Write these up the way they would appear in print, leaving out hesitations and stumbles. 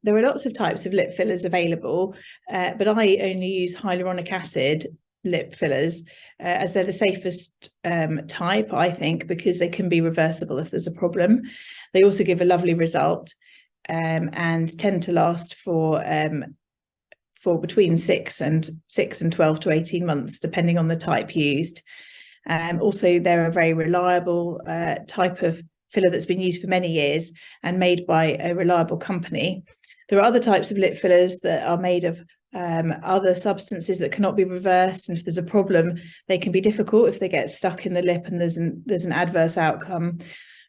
There are lots of types of lip fillers available, but I only use hyaluronic acid lip fillers as they're the safest type, I think, because they can be reversible if there's a problem. They also give a lovely result and tend to last for between 6 and 12 to 18 months, depending on the type used. Also, they're a very reliable type of filler that's been used for many years and made by a reliable company. There are other types of lip fillers that are made of other substances that cannot be reversed, and if there's a problem, they can be difficult if they get stuck in the lip and there's an adverse outcome.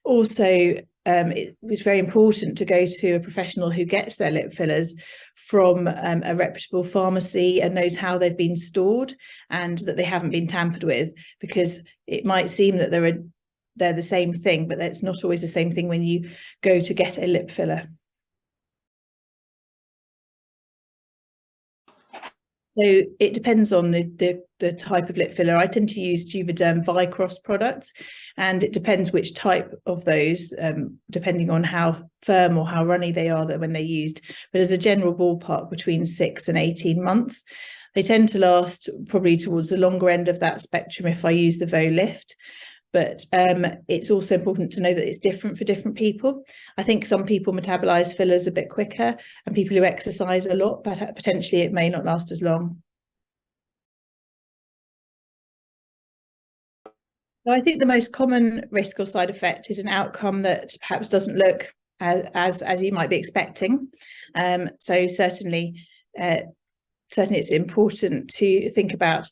Also, it's very important to go to a professional who gets their lip fillers from a reputable pharmacy and knows how they've been stored and that they haven't been tampered with, because it might seem that they're the same thing, but it's not always the same thing when you go to get a lip filler. So it depends on the type of lip filler. I tend to use Juvederm Vycross products, and it depends which type of those, depending on how firm or how runny they are when they're used. But as a general ballpark, between 6 and 18 months. They tend to last probably towards the longer end of that spectrum if I use the Volift. But it's also important to know that it's different for different people. I think some people metabolize fillers a bit quicker, and people who exercise a lot, but potentially it may not last as long. So I think the most common risk or side effect is an outcome that perhaps doesn't look as you might be expecting. So certainly it's important to think about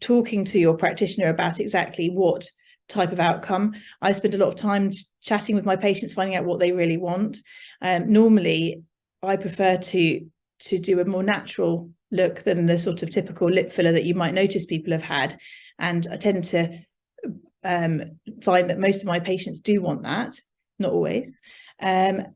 talking to your practitioner about exactly what type of outcome. I spend a lot of time chatting with my patients, finding out what they really want. Normally, I prefer to do a more natural look than the sort of typical lip filler that you might notice people have had. And I tend to find that most of my patients do want that, not always. And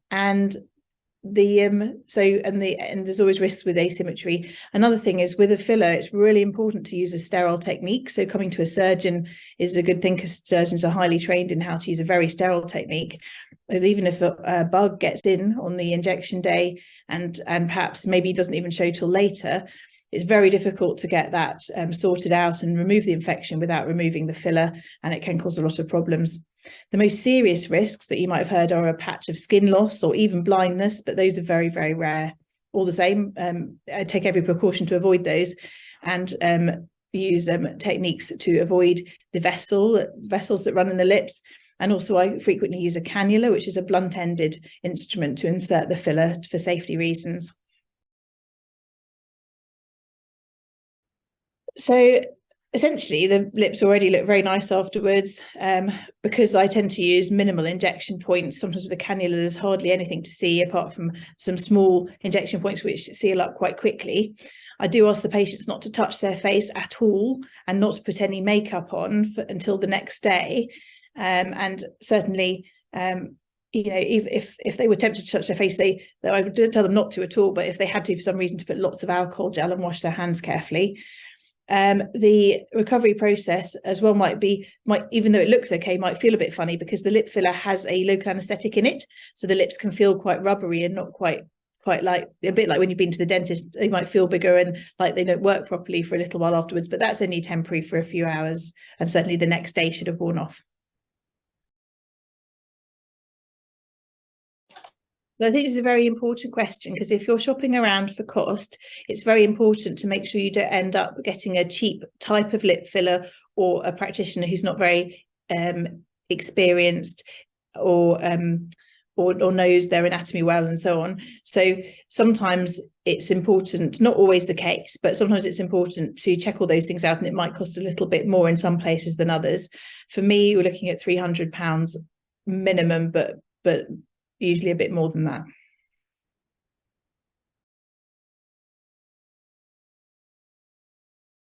there's always risks with asymmetry. Another thing is with a filler, it's really important to use a sterile technique. So coming to a surgeon is a good thing, because surgeons are highly trained in how to use a very sterile technique. Because even if a bug gets in on the injection day and perhaps maybe doesn't even show till later, it's very difficult to get that sorted out and remove the infection without removing the filler, and it can cause a lot of problems. The most serious risks that you might have heard are a patch of skin loss or even blindness, but those are very, very rare. All the same, I take every precaution to avoid those, and use techniques to avoid the vessels that run in the lips. And also I frequently use a cannula, which is a blunt-ended instrument to insert the filler for safety reasons. So essentially, the lips already look very nice afterwards. Because I tend to use minimal injection points. Sometimes with a cannula, there's hardly anything to see apart from some small injection points which seal up quite quickly. I do ask the patients not to touch their face at all and not to put any makeup on until the next day. And certainly, if they were tempted to touch their face, I would tell them not to at all. But if they had to for some reason, to put lots of alcohol gel and wash their hands carefully. The recovery process as well might even though it looks okay, might feel a bit funny, because the lip filler has a local anesthetic in it, so the lips can feel quite rubbery and not quite like, a bit like when you've been to the dentist. They might feel bigger and like they don't work properly for a little while afterwards, but that's only temporary for a few hours, and certainly the next day should have worn off. So I think it's a very important question, because if you're shopping around for cost, it's very important to make sure you don't end up getting a cheap type of lip filler or a practitioner who's not very experienced or knows their anatomy well and so on. So sometimes it's important, not always the case, but sometimes it's important to check all those things out, and it might cost a little bit more in some places than others. For me, we're looking at £300 minimum, but usually a bit more than that.